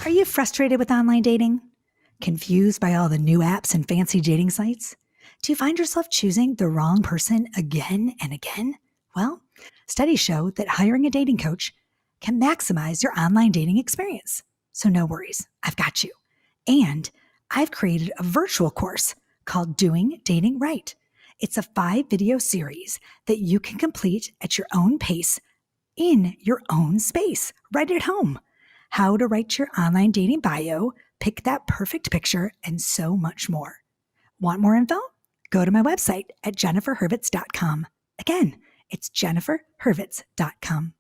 Are you frustrated with online dating? Confused by all the new apps and fancy dating sites? Do you find yourself choosing the wrong person again and again? Well, studies show that hiring a dating coach can maximize your online dating experience. So no worries, I've got you. And I've created a virtual course called Doing Dating Right. It's a 5-video series that you can complete at your own pace in your own space, right at home. How to write your online dating bio, pick that perfect picture, and so much more. Want more info? Go to my website at jenniferhurwitz.com. Again, it's jenniferhurwitz.com.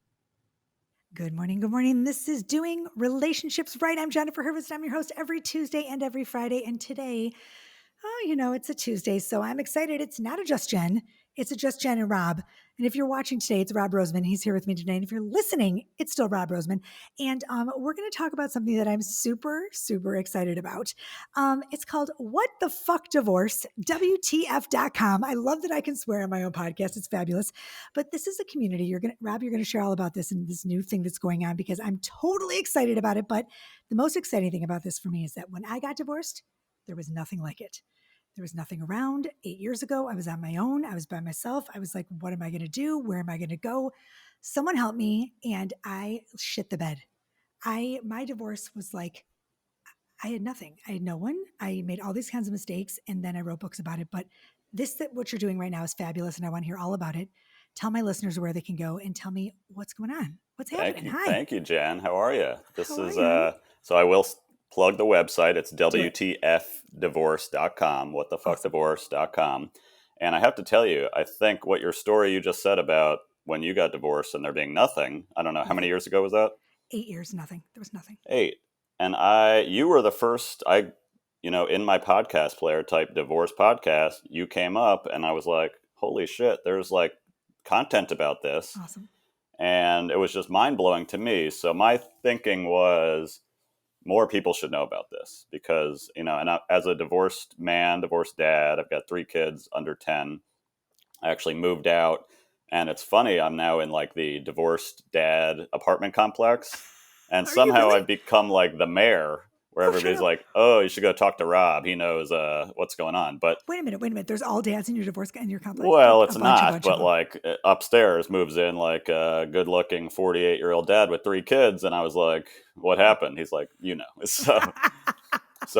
Good morning. Good morning. This is Doing Relationships Right. I'm Jennifer Hurwitz. I'm your host every Tuesday and every Friday. And today, it's a Tuesday, so I'm excited. It's not a Just Jen. It's a Just Jen and Rob. And if you're watching today, it's Rob Roseman. He's here with me today. And if you're listening, it's still Rob Roseman. And we're going to talk about something that I'm super, super excited about. It's called What the Fuck Divorce, WTF.com. I love that I can swear on my own podcast. It's fabulous. But this is a community. Rob, you're going to share all about this and this new thing that's going on because I'm totally excited about it. But the most exciting thing about this for me is that when I got divorced, there was nothing like it. There was nothing around. 8 years ago, I was on my own. I was by myself. I was like, what am I going to do? Where am I going to go? Someone helped me and I shit the bed. My divorce was like, I had nothing. I had no one. I made all these kinds of mistakes and then I wrote books about it. But what you're doing right now is fabulous and I want to hear all about it. Tell my listeners where they can go and tell me what's going on. What's happening? Hi. Thank you, Jen. How are you? So I will plug the website. It's WTFdivorce.com, whatthefuckdivorce.com. And I have to tell you, I think what your story you just said about when you got divorced and there being nothing, I don't know, how many years ago was that? 8 years, nothing. There was nothing. 8. And you were the first, in my podcast player type divorce podcast, you came up and I was like, holy shit, there's like content about this. Awesome. And it was just mind blowing to me. So my thinking was, more people should know about this because, as a divorced man, divorced dad, I've got 3 kids under 10. I actually moved out and it's funny. I'm now in like the divorced dad apartment complex and somehow I've become like the mayor where everybody's like, oh, you should go talk to Rob. He knows what's going on. But wait a minute. There's all dads in your divorce in your complex? Well, it's not, but like upstairs moves in like a good looking 48-year-old dad with 3 kids. And I was like, what happened? He's like, So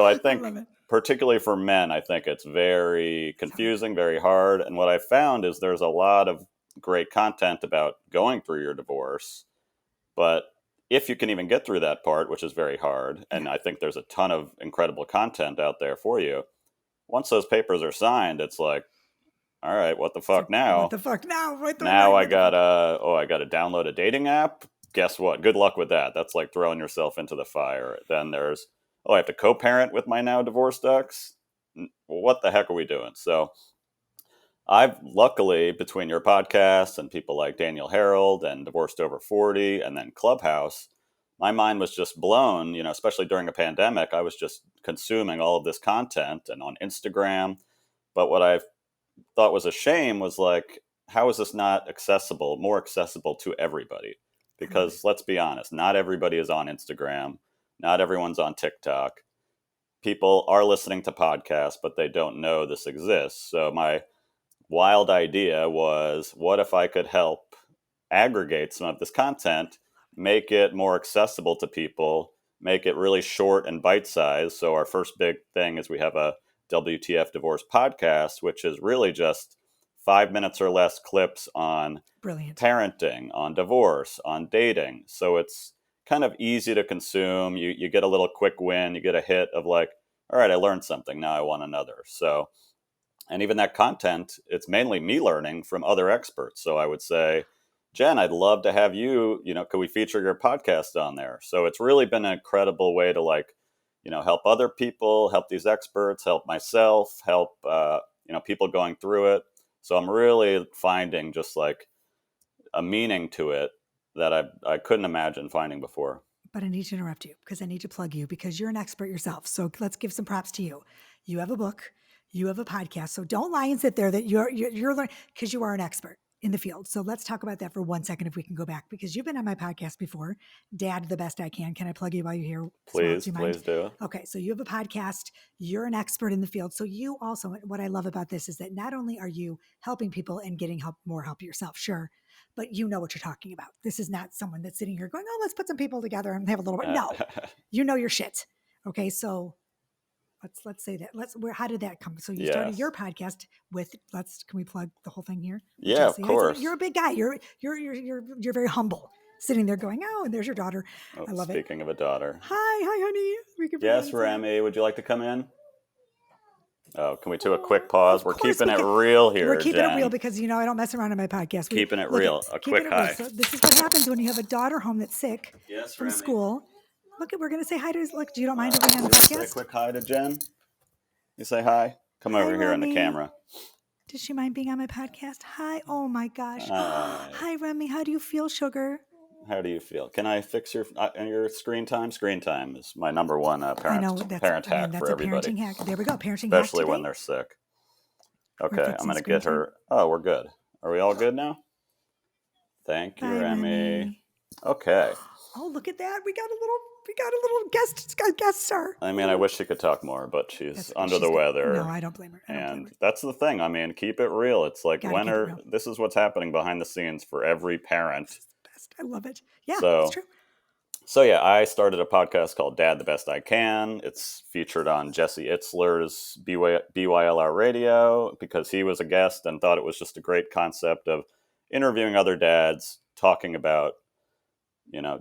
I think particularly for men, I think it's very confusing, very hard. And what I found is there's a lot of great content about going through your divorce. But if you can even get through that part, which is very hard, and I think there's a ton of incredible content out there for you, once those papers are signed, it's like, all right, what the fuck now? What the fuck now? I gotta download a dating app. Guess what? Good luck with that. That's like throwing yourself into the fire. Then there's, I have to co-parent with my now divorced ex. What the heck are we doing? So I've luckily, between your podcast and people like Daniel Harold and Divorced Over 40 and then Clubhouse, my mind was just blown, especially during a pandemic. I was just consuming all of this content and on Instagram. But what I thought was a shame was like, how is this not more accessible to everybody? Because let's be honest, not everybody is on Instagram. Not everyone's on TikTok. People are listening to podcasts, but they don't know this exists. So my wild idea was, what if I could help aggregate some of this content, make it more accessible to people, make it really short and bite-sized. So our first big thing is we have a WTF Divorce podcast, which is really just 5 minutes or less clips on parenting, on divorce, on dating. So it's kind of easy to consume. You get a little quick win. You get a hit of like, all right, I learned something. Now I want another. So, and even that content, it's mainly me learning from other experts. So I would say, Jen, I'd love to have you, could we feature your podcast on there? So it's really been an incredible way to like, help other people, help these experts, help myself, help, people going through it. So I'm really finding just like a meaning to it that I couldn't imagine finding before. But I need to interrupt you because I need to plug you because you're an expert yourself. So let's give some props to you. You have a book, you have a podcast. So don't lie and sit there that you're learning because you are an expert. in the field. So let's talk about that for 1 second if we can go back, because you've been on my podcast before, Dad the Best I Can. Can I plug you while you're here? Please, Do you mind? please do. Okay, so you have a podcast. You're an expert in the field. So you also, what I love about this is that not only are you helping people and getting more help yourself, sure, but you know what you're talking about. This is not someone that's sitting here going, oh, let's put some people together and have a little bit. No, you know your shit. Okay, so let's say that. How did that come? So you started your podcast with. Can we plug the whole thing here? Yeah, of course. You're a big guy. You're very humble, sitting there going, oh, and there's your daughter. I love it. Speaking of a daughter. Hi, honey. Yes, Remy, would you like to come in? Oh, can we do a quick pause? We're keeping it real here. We're keeping it real because I don't mess around on my podcast. Keeping it real. A quick hi. So this is what happens when you have a daughter home that's sick from school. Look, we're going to say hi to. Look, you don't mind if we on the podcast? Say a quick hi to Jen. You say hi. Come over here on the camera. Does she mind being on my podcast? Hi. Oh my gosh. Hi, Remy. How do you feel, sugar? How do you feel? Can I fix your screen time? Screen time is my number one parent hack for everybody. Parenting hack. There we go. Parenting especially hack when they're sick. Okay, I'm going to get her. Oh, we're good. Are we all good now? Thank you, Remy. Okay. Oh, look at that. We got a little guest star. I mean, I wish she could talk more, but she's under the weather. No, I don't blame her. That's the thing. I mean, keep it real. It's like this is what's happening behind the scenes for every parent. I love it. Yeah, that's true. So yeah, I started a podcast called Dad the Best I Can. It's featured on Jesse Itzler's BYLR radio because he was a guest and thought it was just a great concept of interviewing other dads, talking about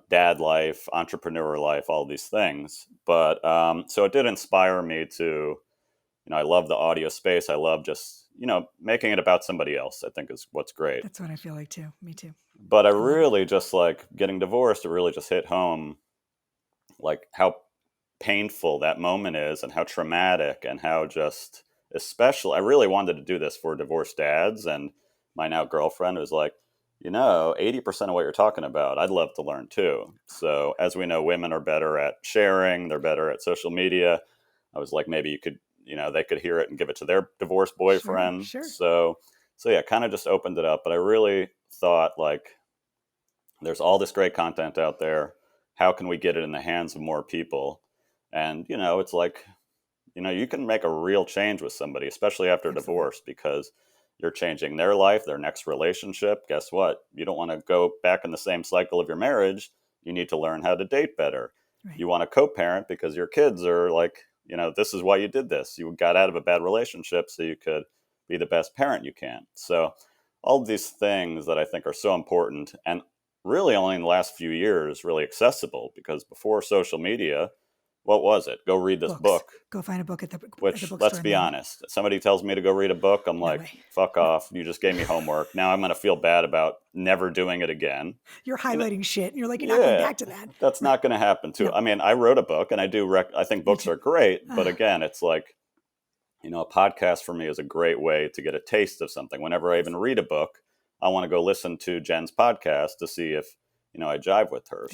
dad life, entrepreneur life, all these things. But so it did inspire me to, I love the audio space. I love just, making it about somebody else, I think is what's great. That's what I feel like too. Me too. But I really just like getting divorced. It really just hit home like how painful that moment is and how traumatic and how just, especially, I really wanted to do this for divorced dads. And my now girlfriend was like, 80% of what you're talking about, I'd love to learn too. So as we know, women are better at sharing. They're better at social media. I was like, maybe you could, they could hear it and give it to their divorced boyfriend. Sure. So yeah, kind of just opened it up. But I really thought like, there's all this great content out there. How can we get it in the hands of more people? And, it's like, you can make a real change with somebody, especially after divorce, because you're changing their life, their next relationship. Guess what? You don't want to go back in the same cycle of your marriage. You need to learn how to date better. Right. You want to co-parent because your kids are like, this is why you did this. You got out of a bad relationship so you could be the best parent you can. So all of these things that I think are so important and really only in the last few years really accessible, because before social media, what was it? Go read this book. Go find a book at the bookstore. Let's be honest. Somebody tells me to go read a book. I'm like, fuck off. You just gave me homework. Now I'm going to feel bad about never doing it again. You're highlighting shit. You're like, you're not going back to that. That's not going to happen too. No. I mean, I wrote a book and I think books are great. But again, it's like, a podcast for me is a great way to get a taste of something. Whenever I even read a book, I want to go listen to Jen's podcast to see if, I jive with her.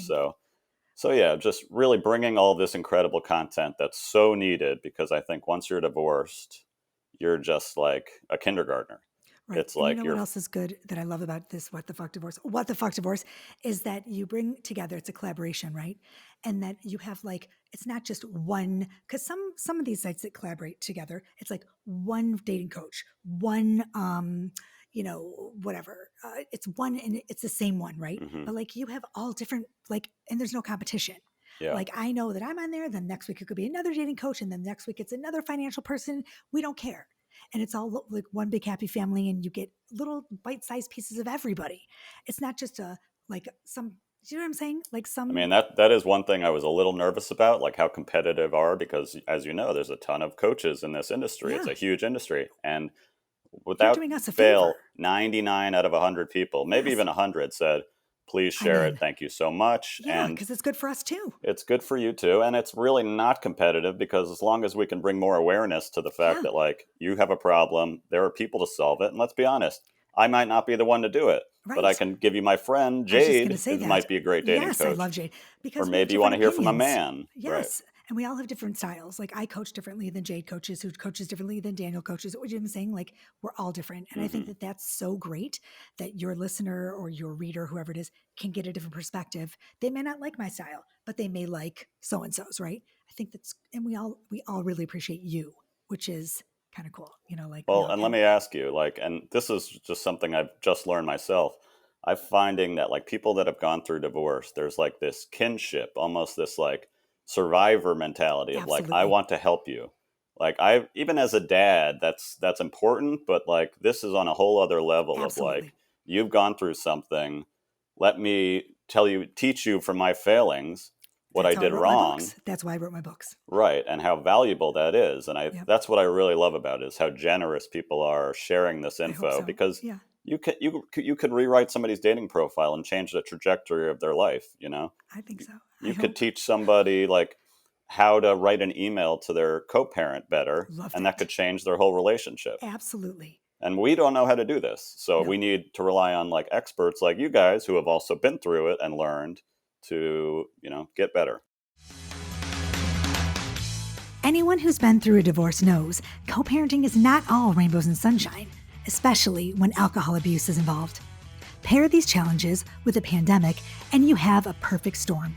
So yeah, just really bringing all this incredible content that's so needed, because I think once you're divorced, you're just like a kindergartner. Right. It's like what else is good that I love about this What the Fuck Divorce? What the Fuck Divorce is that you bring together, it's a collaboration, right? And that you have like, it's not just one, because some of these sites that collaborate together, it's like one dating coach, one whatever. It's one and it's the same one, right? Mm-hmm. But like you have all different, like, and there's no competition. Yeah. Like I know that I'm on there, then next week it could be another dating coach, and then next week it's another financial person. We don't care. And it's all like one big happy family, and you get little bite-sized pieces of everybody. It's not just you know what I'm saying? Like I mean, that is one thing I was a little nervous about, like how competitive are, because as you know, there's a ton of coaches in this industry. Yeah. It's a huge industry. And without fail, 99 out of 100 people, maybe even 100 said, please share it. Thank you so much. Yeah, because it's good for us too. It's good for you too. And it's really not competitive, because as long as we can bring more awareness to the fact that like you have a problem, there are people to solve it. And let's be honest, I might not be the one to do it, but I can give you my friend Jade, who might be a great dating coach. Yes, I love Jade. Or maybe you want to hear from a man. Yes. Right. And we all have different styles. Like I coach differently than Jade coaches, who coaches differently than Daniel coaches. What I'm saying, like we're all different. And I think that that's so great that your listener or your reader, whoever it is, can get a different perspective. They may not like my style, but they may like so-and-so's, right? I think that's, and we all really appreciate you, which is kind of cool. You know, like we Well, all and let can. me ask you, like, and this is just something I've just learned myself. I'm finding that like people that have gone through divorce, there's like this kinship, almost this like survivor mentality of like, I Absolutely. want to help you. Like I even as a dad, that's important, but like this is on a whole other level of like, Absolutely. you've gone through something. Let me teach you from my failings what I That's how I did wrote my wrong. books. That's why I wrote my books. Right, and how valuable that is. And Yep. that's what I really love about it, is how generous people are sharing this I hope info, so. because Yeah, you could rewrite somebody's dating profile and change the trajectory of their life, you know? I think so. I You could hope. teach somebody like how to write an email to their co-parent better, Love and that that. could change their whole relationship. Absolutely. And we don't know how to do this. So No. we need to rely on like experts like you guys who have also been through it and learned to, get better. Anyone who's been through a divorce knows co-parenting is not all rainbows and sunshine, especially when alcohol abuse is involved. Pair these challenges with a pandemic and you have a perfect storm.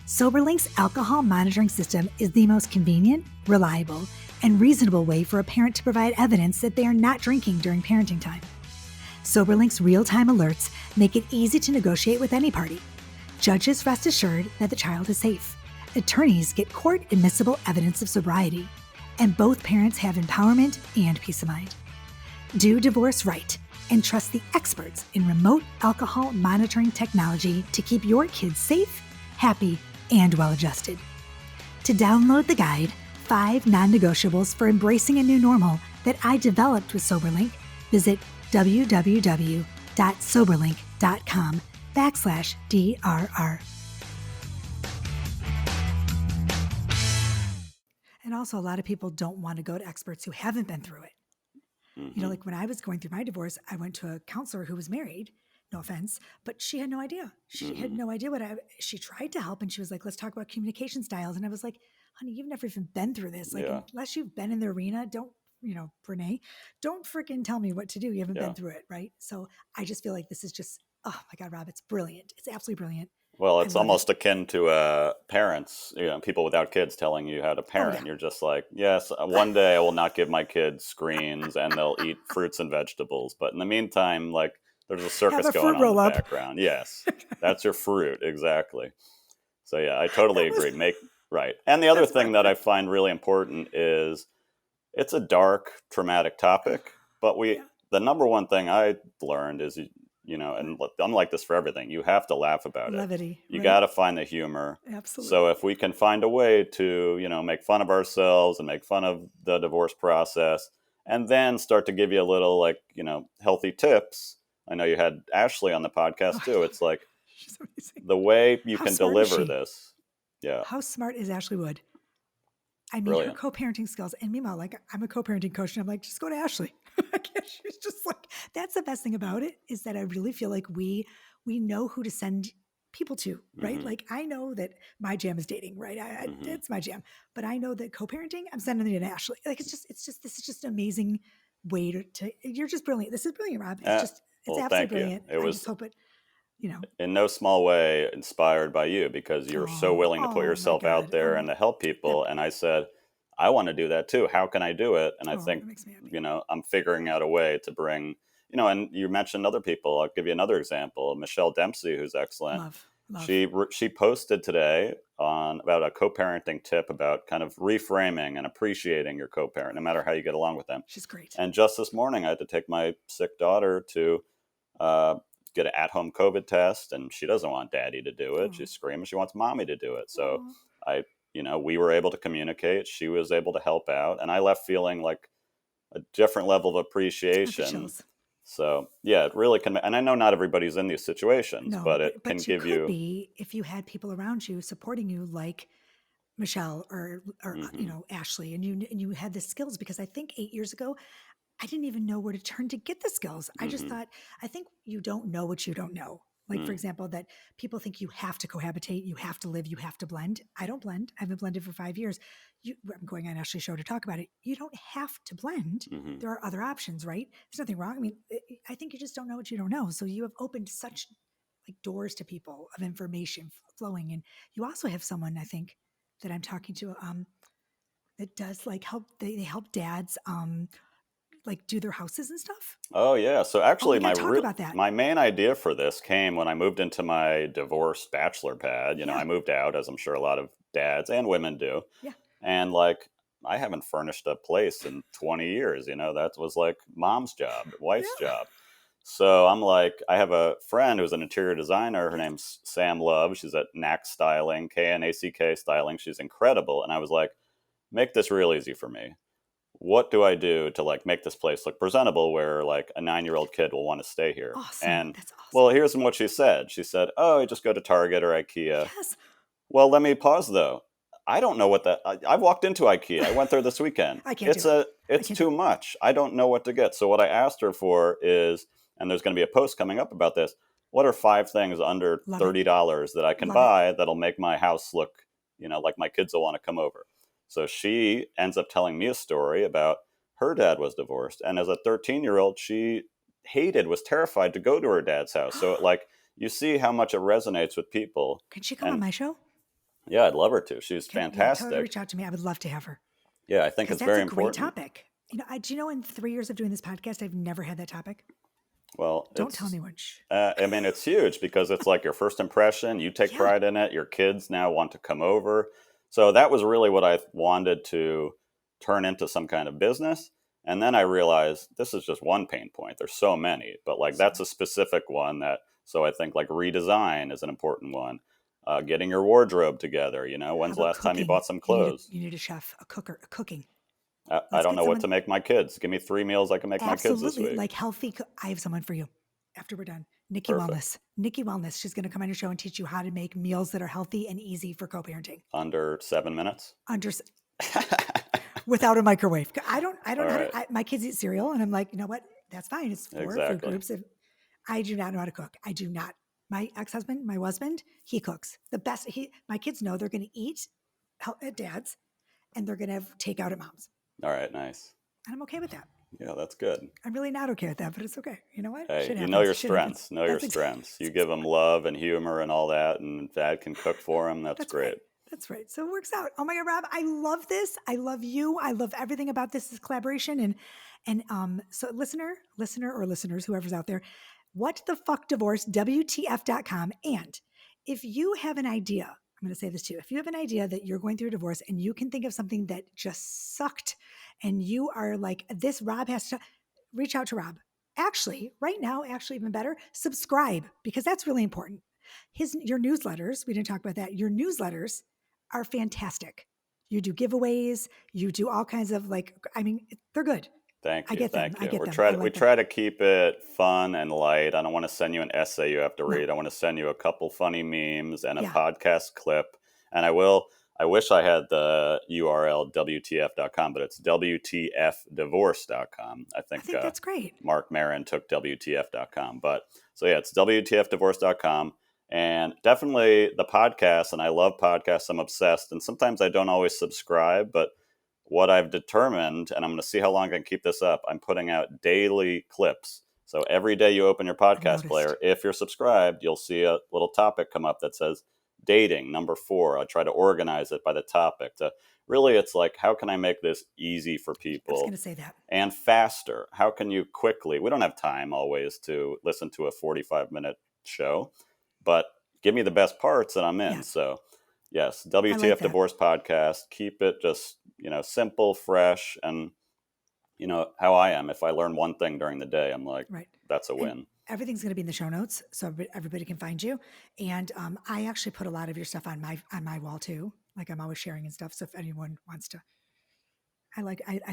Soberlink's alcohol monitoring system is the most convenient, reliable, and reasonable way for a parent to provide evidence that they are not drinking during parenting time. Soberlink's real-time alerts make it easy to negotiate with any party. Judges rest assured that the child is safe. Attorneys get court-admissible evidence of sobriety. And both parents have empowerment and peace of mind. Do divorce right and trust the experts in remote alcohol monitoring technology to keep your kids safe, happy, and well-adjusted. To download the guide, 5 non-negotiables for embracing a new normal that I developed with Soberlink, visit www.soberlink.com/DRR. And also, a lot of people don't want to go to experts who haven't been through it. You know, like when I was going through my divorce, I went to a counselor who was married, no offense, but she had no idea. She had no idea she tried to help and she was like, let's talk about communication styles. And I was like, honey, you've never even been through this. Like, Yeah. unless you've been in the arena, don't, Brene, don't freaking tell me what to do. You haven't Yeah. been through it. Right. So I just feel like this is just, oh my God, Rob, it's brilliant. It's absolutely brilliant. Well, I it's love it. almost akin to parents, people without kids telling you how to Oh, parent. yeah. You're just like, yes, one day I will not give my kids screens and they'll eat fruits and vegetables. But in the meantime, like there's a Have circus a going fruit on in roll the up. background. Yes, that's your fruit. Exactly. So yeah, I totally That was, agree. Right. And the other that's thing what that I find really important is it's a dark, traumatic topic, but yeah. the number one thing I learned is, and I'm like this for everything, you have to laugh about it. Levity, You right? got to find the humor. So Absolutely. if we can find a way to, make fun of ourselves and make fun of the divorce process, and then start to give you a little like, healthy tips. I know you had Ashley on the Oh, podcast I too. love It's her. like She's amazing. the way you How can smart is deliver she? this. Yeah. How smart is Ashley Wood? I mean, her Brilliant. co-parenting skills. And meanwhile, like I'm a co-parenting coach, and I'm like, just go to Ashley. She's just like, that's the best thing about it is that I really feel like we know who to send people to, right? Hmm. Like I know that my jam is dating, right? Hmm. It's my jam, but I know that co-parenting, I'm sending it to Ashley. Like this is just an amazing way to. You're just brilliant. This is brilliant, Rob. It's Well, absolutely thank you. brilliant. It I was just hope it, you know. in no small way inspired by you, because you're so willing to put Oh my yourself out God. there and to help That, people. And I said, I want to do that too. How can I do it? And I oh, think, that makes me happy. I'm figuring out a way to bring, and you mentioned other people. I'll give you another example. Michelle Dempsey, who's excellent. Love. She posted today on about a co-parenting tip about kind of reframing and appreciating your co-parent, no matter how you get along with them. She's great. And just this morning, I had to take my sick daughter to uh, get an at-home COVID test, and she doesn't want daddy to do it. Oh, She's screaming. She wants mommy to do it. So oh, I, we were able to communicate. She was able to help out, and I left feeling like a different level of I have the appreciation. chills. So yeah, it really can. And I know not everybody's in these situations, No, but it can you give could you. be if you had people around you supporting you, like Michelle or Hmm. Ashley, and you had the skills. Because I think 8 years ago, I didn't even know where to turn to get the skills. I just Hmm. thought, I think you don't know what you don't know. Like, for example, that people think you have to cohabitate, you have to live, you have to blend. I don't blend. I haven't blended for 5 years. I'm going on Ashley's show to talk about it. You don't have to blend. Mm-hmm. There are other options, right? There's nothing wrong. I mean, I think you just don't know what you don't know. So you have opened such like doors to people of information flowing. And you also have someone, I think, that I'm talking to that does like help. They help dads like do their houses and stuff. Oh yeah. So Oh, we actually, got to talk about that. my main idea for this came when I moved into my divorced bachelor pad. You know, Yeah. I moved out, as I'm sure a lot of dads and women do, Yeah. and like I haven't furnished a place in 20 years. You know, that was like mom's job, wife's Yeah. job. So I'm like, I have a friend who's an interior designer. Her Yeah. name's Sam Love. She's at Knack Styling, Knack Styling. She's incredible. And I was like, make this real easy for me. What do I do to like make this place look presentable where like a 9-year-old kid will want to stay here? Awesome. And That's awesome. well, here's what she said. She said, "Oh, you just go to Target or IKEA." Yes. Well, let me pause though. I don't know what that. I walked into IKEA. I went there this weekend. I can't do it. It's too much. I don't know what to get. So what I asked her for is, and there's going to be a post coming up about this. What are 5 things under Love $30 that I can Love buy that'll make my house look, like my kids will want to come over? So she ends up telling me a story about her dad was divorced, and as a 13-year-old, she was terrified to go to her dad's house. So like you see how much it resonates with people. Can she come on And my show? yeah, I'd love her to. She's Yeah, tell her to fantastic. reach out to me. I would love to have her. Yeah, I think Because it's that's very a great important. topic. Do you know in 3 years of doing this podcast, I've never had that topic? Well, Don't tell anyone. I mean, it's huge because it's like your first impression. You take Yeah. pride in it. Your kids now want to come over. So that was really what I wanted to turn into some kind of business. And then I realized this is just one pain point. There's so many, but like that's a specific one so I think like redesign is an important one. Getting your wardrobe together. When's the last time you bought some clothes? You need a chef, a cooker, cooking. I don't know what to make my kids. Give me 3 meals I can make my kids this week. Like healthy. I have someone for you after we're done. Nikki Perfect. Wellness. Nikki Wellness. She's going to come on your show and teach you how to make meals that are healthy and easy for co-parenting. Under 7 minutes? Without a microwave. I don't know All right. my kids eat cereal and I'm like, you know what? That's fine. It's 4 food Exactly. groups. I do not know how to cook. I do not. My ex-husband, my husband, he cooks the best. My kids know they're going to eat at dad's and they're going to have takeout at mom's. All right, nice. And I'm okay with that. Yeah, that's good. I'm really not okay with that, but it's okay. You know what? Hey, you know your strengths. Know your strengths. You give them love and humor and all that, and dad can cook for them. That's great. Right. That's right. So it works out. Oh my God, Rob, I love this. I love you. I love everything about this collaboration. So listener or listeners, whoever's out there, what the fuck divorce, WTF.com. And if you have an idea, I'm going to say this too. If you have an idea that you're going through a divorce and you can think of something that just sucked and you are like, this, Rob has to reach out to Rob. Actually, right now, even better, subscribe because that's really important. Your newsletters, we didn't talk about that. Your newsletters are fantastic. You do giveaways, you do all kinds of they're good. Thank you. I get them. We try to keep it fun and light. I don't want to send you an essay you have to read. I want to send you a couple funny memes and a podcast clip. And I wish I had the URL WTF.com, but it's WTFdivorce.com. I think that's great. Mark Marin took WTF.com. But so yeah, it's WTFdivorce.com. And definitely the podcast, and I love podcasts. I'm obsessed. And sometimes I don't always subscribe, but what I've determined, and I'm going to see how long I can keep this up, I'm putting out daily clips. So every day you open your podcast player, if you're subscribed, you'll see a little topic come up that says dating, number 4. I try to organize it by the topic. Really, it's like, how can I make this easy for people? I was going to say that. And faster. How can you quickly, we don't have time always to listen to a 45-minute show, but give me the best parts and I'm in. Yes. So yes, WTF Divorce Podcast. Keep it just, simple, fresh, and how I am. If I learn one thing during the day, I'm like, that's a win. And everything's going to be in the show notes, so everybody can find you. And I actually put a lot of your stuff on my wall too. Like I'm always sharing and stuff. So if anyone wants to, I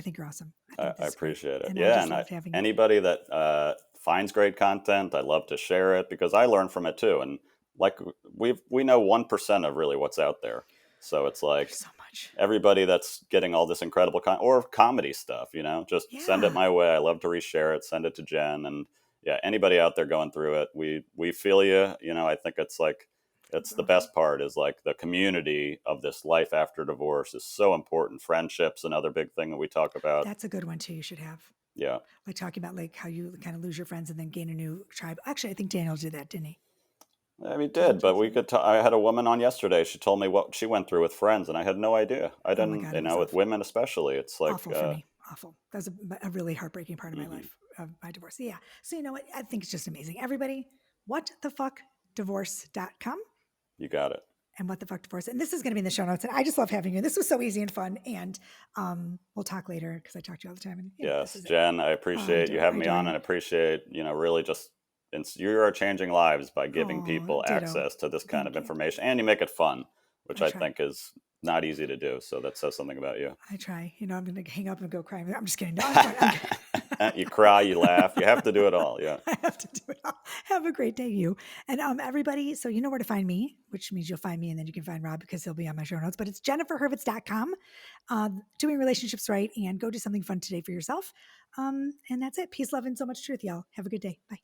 think you're awesome. I appreciate it. And anybody that finds great content, I love to share it because I learn from it too. And like we know 1% of really what's out there. So it's like so much. Everybody that's getting all this incredible or comedy stuff, just send it my way. I love to reshare it, send it to Jen. And yeah, anybody out there going through it, we feel you. I think it's like it's the best part is like the community of this life after divorce is so important. Friendships, another big thing that we talk about. That's a good one too. You should have. Yeah. Like talking about like how you kind of lose your friends and then gain a new tribe. Actually, I think Daniel did that, didn't he? I mean, did, but we could. I had a woman on yesterday. She told me what she went through with friends, and I had no idea. I Oh my didn't, God, it was with awful. women especially. It's like, Awful for me. Awful. That was a really heartbreaking part of my mhm, life, of my divorce. Yeah. So you know what? I think it's just amazing. Everybody, whatthefuckdivorce.com you got it. and what the fuck divorce. And this is going to be in the show notes. And I just love having you. This was so easy and fun. And we'll talk later because I talk to you all the time. And this Yes, is it. Jen, I appreciate you having me on, and adore I appreciate really just you are changing lives by giving people ditto. access to this kind Thank of you. information, and you make it fun, which I I try. think is not easy to do. So that says something about you. I try. I'm going to hang up and go cry. I'm just kidding. No, I'm You cry, you laugh, you have to do it all. Yeah. I have to do it all. Have a great day, you. And everybody, so you know where to find me, which means you'll find me and then you can find Rob because he'll be on my show notes. But it's jenniferhurwitz.com, doing relationships right, and go do something fun today for yourself. And that's it. Peace, love, and so much truth, y'all. Have a good day. Bye.